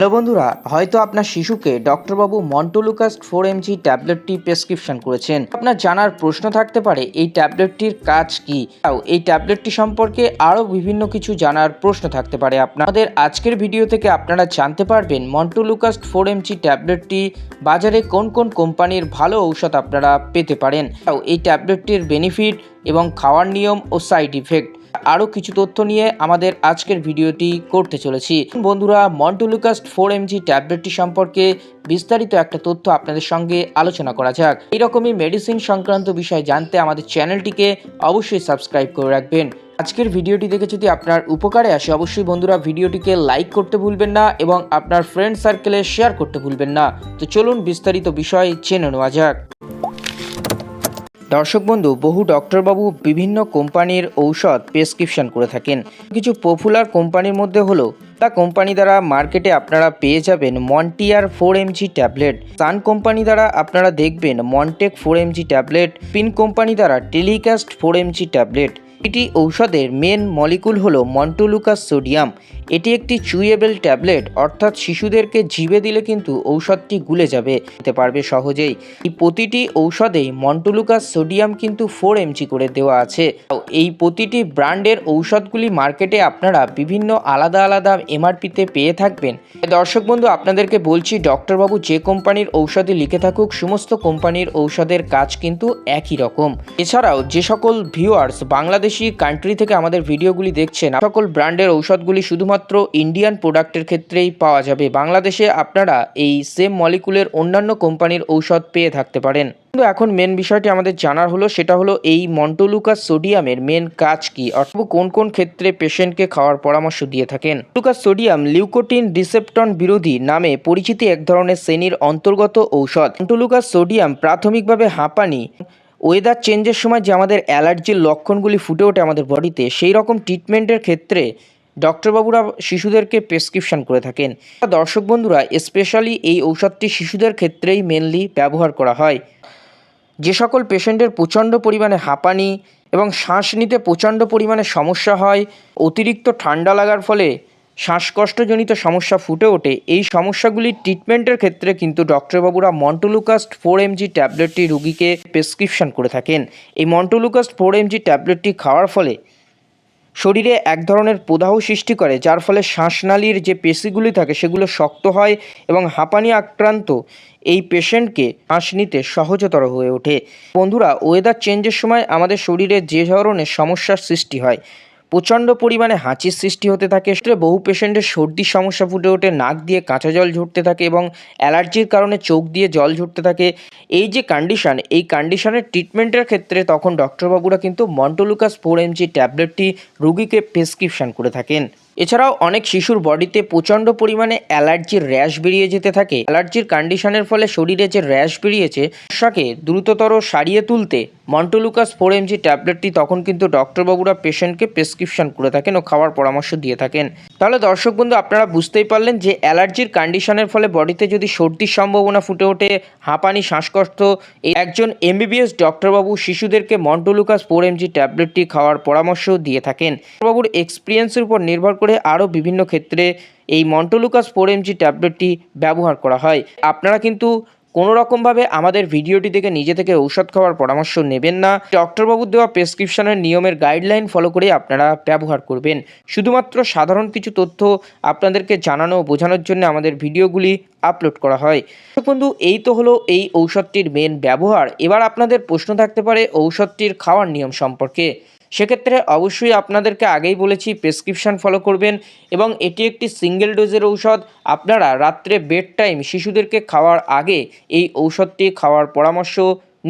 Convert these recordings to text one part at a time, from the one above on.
Hello বন্ধুরা, হয়তো আপনার শিশুকে ডক্টরবাবু মন্টোলুকাস্ট 4 mg ট্যাবলেটটি প্রেসক্রিপশন করেছেন। আপনার জানার প্রশ্ন থাকতে পারে এই ট্যাবলেটটির কাজ কি, এই ট্যাবলেটটি সম্পর্কে আরও বিভিন্ন কিছু জানার প্রশ্ন থাকতে পারে। আপনাদের আজকের ভিডিও থেকে আপনারা জানতে পারবেন মন্টোলুকাস্ট 4 mg ট্যাবলেটটি বাজারে কোন কোন কোম্পানির ভালো ঔষধ আপনারা পেতে পারেন, এই ট্যাবলেটটির বেনিফিট এবং খাওয়ার নিয়ম ও সাইড ইফেক্ট আরও কিছু তথ্য নিয়ে আমাদের আজকের ভিডিওটি করতে চলেছি। বন্ধুরা, মন্টোলুকাস্ট 4 mg ট্যাবলেটটি সম্পর্কে বিস্তারিত একটা তথ্য আপনাদের সঙ্গে আলোচনা করা যাক। এইরকমই মেডিসিন সংক্রান্ত বিষয় জানতে আমাদের চ্যানেলটিকে অবশ্যই সাবস্ক্রাইব করে রাখবেন। আজকের ভিডিওটি দেখে যদি আপনার উপকারে আসে, অবশ্যই বন্ধুরা ভিডিওটিকে লাইক করতে ভুলবেন না এবং আপনার ফ্রেন্ড সার্কেলে শেয়ার করতে ভুলবেন না। তো চলুন বিস্তারিত বিষয় জেনে নেওয়া যাক। দর্শক বন্ধু, বহু ডক্টরবাবু বিভিন্ন কোম্পানির ঔষধ প্রেসক্রিপশন করে থাকেন। কিছু পপুলার কোম্পানির মধ্যে হলো তা কোম্পানি দ্বারা মার্কেটে আপনারা পেয়ে যাবেন মন্টিয়ার 4 mg ট্যাবলেট, সান কোম্পানি দ্বারা আপনারা দেখবেন Montek 4 mg tablet, pin company দ্বারা টেলিকাস্ট 4 mg ট্যাবলেট। এটি ঔষধের মেন মলিকুল হলো মন্টোলুকাস সোডিয়াম। এটি একটি চুইয়েবল ট্যাবলেট, অর্থাৎ শিশুদেরকে জিভে দিলে কিন্তু ঔষধটি গুলে যাবে, খেতে পারবে সহজেই। এই প্রতিটি ঔষধেই মন্টোলুকাস সোডিয়াম কিন্তু 4 mg করে দেওয়া আছে। এই প্রতিটি ব্র্যান্ডের ঔষধগুলি মার্কেটে আপনারা বিভিন্ন আলাদা আলাদা এমআরপিতে পেয়ে থাকবেন। দর্শক বন্ধু, আপনাদেরকে বলছি ডক্টরবাবু যে কোম্পানির ঔষধই লিখে থাকুক, সমস্ত কোম্পানির ঔষধের কাজ কিন্তু একই রকম। এছাড়াও যে সকল ভিউয়ার্স বাংলাদেশি কান্ট্রি থেকে আমাদের ভিডিওগুলি দেখছেন, সকল ব্র্যান্ডের ঔষধগুলি শুধুমাত্র ইন্ডিয়ান প্রোডাক্টের ক্ষেত্রেই পাওয়া যাবে। বাংলাদেশে আপনারা এই সেম মলিকুলের অন্যান্য কোম্পানির ঔষধ পেয়ে থাকতে পারেন। কিন্তু এখন মেন বিষয়টি আমাদের জানার হলো, সেটা হলো এই মন্টোলুকাস সোডিয়ামের মেন কাজ কি, অর্থাৎ কোন কোন ক্ষেত্রে পেশেন্টকে খাওয়ার পরামর্শ দিয়ে থাকেন। মন্টোলুকাস সোডিয়াম লিউকোটিন রিসেপ্টর বিরোধী নামে পরিচিত এক ধরনের শ্রেণীর অন্তর্গত ঔষধ। মন্টোলুকাস সোডিয়াম প্রাথমিকভাবে হাঁপানি, ওয়েদার চেঞ্জের সময় যে আমাদের অ্যালার্জির লক্ষণগুলি ফুটে ওঠে আমাদের বডিতে, সেই রকম ট্রিটমেন্টের ক্ষেত্রে ডক্টরবাবুরা শিশুদেরকে প্রেসক্রিপশন করে থাকেন। দর্শক বন্ধুরা, স্পেশালি এই ঔষধটি শিশুদের ক্ষেত্রেই মেনলি ব্যবহার করা হয়। যে সকল পেশেন্টের প্রচণ্ড পরিমাণে হাঁপানি এবং শ্বাস নিতে প্রচণ্ড পরিমাণে সমস্যা হয়, অতিরিক্ত ঠান্ডা লাগার ফলে শ্বাসকষ্টজনিত সমস্যা ফুটে ওঠে, এই সমস্যাগুলির ট্রিটমেন্টের ক্ষেত্রে কিন্তু ডক্টরবাবুরা মন্টোলুকাস্ট 4 mg ট্যাবলেটটি রোগীকে প্রেসক্রিপশন করে থাকেন। এই মন্টোলুকাস্ট 4 mg ট্যাবলেটটি খাওয়ার ফলে শরীরে এক ধরনের প্রদাহ সৃষ্টি করে, যার ফলে শ্বাসনালীর যে পেশিগুলি থাকে সেগুলো শক্ত হয় এবং হাঁপানি আক্রান্ত এই পেশেন্টকে শ্বাস নিতে সহজতর হয়ে ওঠে। বন্ধুরা, ওয়েদার চেঞ্জের সময় আমাদের শরীরে যে ধরনের সমস্যার সৃষ্টি হয়, প্রচণ্ড পরিমাণে হাঁচির সৃষ্টি হতে থাকে, বহু পেশেন্টের সর্দির সমস্যা ফুটে ওঠে, নাক দিয়ে কাঁচা জল ঝরতে থাকে এবং অ্যালার্জির কারণে চোখ দিয়ে জল ঝরতে থাকে। এই যে কন্ডিশন, এই কন্ডিশনের ট্রিটমেন্টের ক্ষেত্রে তখন ডক্টরবাবুরা কিন্তু মন্টোলুকাস 4 mg ট্যাবলেটটি রোগীকে প্রেসক্রিপশন করে থাকেন। এছাড়াও অনেক শিশুর বডিতে প্রচণ্ড পরিমাণে অ্যালার্জির র্যাশ বেরিয়ে যেতে থাকে। অ্যালার্জির কন্ডিশনের ফলে শরীরে যে র্যাশ বেরিয়েছে সমস্যাকে দ্রুততর সারিয়ে তুলতে মন্টোলুকাস 4 mg ট্যাবলেটটি তখন কিন্তু ডক্টরবাবুরা পেশেন্টকে প্রেসক্রিপশন করে থাকেন ও খাওয়ার পরামর্শ দিয়ে থাকেন। তাহলে দর্শক বন্ধু, আপনারা বুঝতেই পারলেন যে অ্যালার্জির কন্ডিশনের ফলে বডিতে যদি সর্দির সম্ভাবনা ফুটে ওঠে, হাঁপানি, শ্বাসকষ্ট, এই একজন এমবিবিএস ডক্টরবাবু শিশুদেরকে মন্টোলুকাস 4 mg ট্যাবলেটটি খাওয়ার পরামর্শ দিয়ে থাকেন। ডক্টরবাবুর এক্সপিরিয়েন্সের উপর নির্ভর করে আরও বিভিন্ন ক্ষেত্রে এই মন্টোলুকাস 4 mg ট্যাবলেটটি ব্যবহার করা হয়। আপনারা কিন্তু কোনো রকমভাবে আমাদের ভিডিওটি দেখে নিজে থেকে ঔষধ খাওয়ার পরামর্শ নেবেন না। ডক্টরবাবুর দেওয়া প্রেসক্রিপশনের নিয়মের গাইডলাইন ফলো করে আপনারা ব্যবহার করবেন। শুধুমাত্র সাধারণ কিছু তথ্য আপনাদেরকে জানানো ও বোঝানোর জন্য আমাদের ভিডিওগুলি আপলোড করা হয়। বন্ধু, এই তো হলো এই ঔষধটির মেন ব্যবহার। এবার আপনাদের প্রশ্ন থাকতে পারে ঔষধটির খাওয়ার নিয়ম সম্পর্কে। সেক্ষেত্রে অবশ্যই আপনাদেরকে আগেই বলেছি প্রেসক্রিপশন ফলো করবেন এবং এটি একটি সিঙ্গেল ডোজের ঔষধ। আপনারা রাত্রে বেড টাইম শিশুদেরকে খাওয়ার আগে এই ঔষধটি খাওয়ার পরামর্শ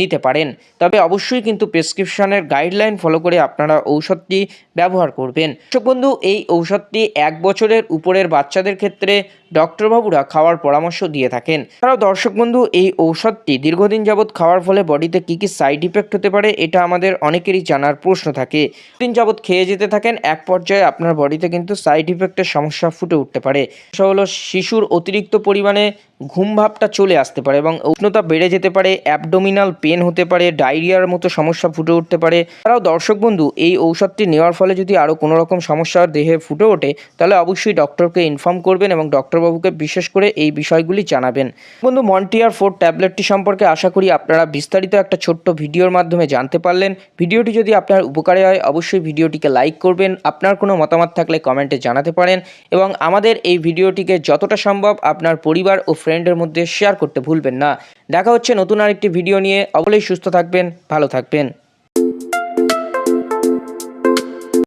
নিতে পারেন, তবে অবশ্যই কিন্তু প্রেসক্রিপশনের গাইডলাইন ফলো করে আপনারা ঔষধটি ব্যবহার করবেন। দর্শক বন্ধু, এই ঔষধটি 1 বছরের উপরের বাচ্চাদের ক্ষেত্রে ডক্টরবাবুরা খাওয়ার পরামর্শ দিয়ে থাকেন। এছাড়াও দর্শক বন্ধু, এই ঔষধটি দীর্ঘদিন যাবৎ খাওয়ার ফলে বডিতে কী কী সাইড ইফেক্ট হতে পারে এটা আমাদের অনেকেরই জানার প্রশ্ন থাকে। দিন যাবৎ খেয়ে যেতে থাকেন, এক পর্যায়ে আপনার বডিতে কিন্তু সাইড ইফেক্টের সমস্যা ফুটে উঠতে পারে। সেটা হলো শিশুর অতিরিক্ত পরিমাণে ঘুম ভাবটা চলে আসতে পারে এবং উষ্ণতা বেড়ে যেতে পারে, অ্যাবডোমিনাল পেন হতে পারে, ডায়রিয়ার মতো সমস্যা ফুটে উঠতে পারে। এছাড়াও দর্শক বন্ধু, এই ঔষধটি নেওয়ার ফলে যদি আরও কোনো রকম সমস্যা দেহে ফুটে ওঠে তাহলে অবশ্যই ডক্টরকে ইনফর্ম করবেন এবং ডক্টরবাবুকে বিশেষ করে এই বিষয়গুলি জানাবেন। বন্ধু, মন্টিয়ার 4 ট্যাবলেটটি সম্পর্কে আশা করি আপনারা বিস্তারিত একটা ছোট্ট ভিডিওর মাধ্যমে জানতে পারলেন। ভিডিওটি যদি আপনার উপকারে হয় অবশ্যই ভিডিওটিকে লাইক করবেন, আপনার কোনো মতামত থাকলে কমেন্টে জানাতে পারেন এবং আমাদের এই ভিডিওটিকে যতটা সম্ভব আপনার পরিবার ও ফ্রেন্ডের মধ্যে শেয়ার করতে ভুলবেন না। দেখা হচ্ছে নতুন আরেকটি ভিডিও নিয়ে। অবশ্যই সুস্থ থাকবেন, ভালো থাকবেন।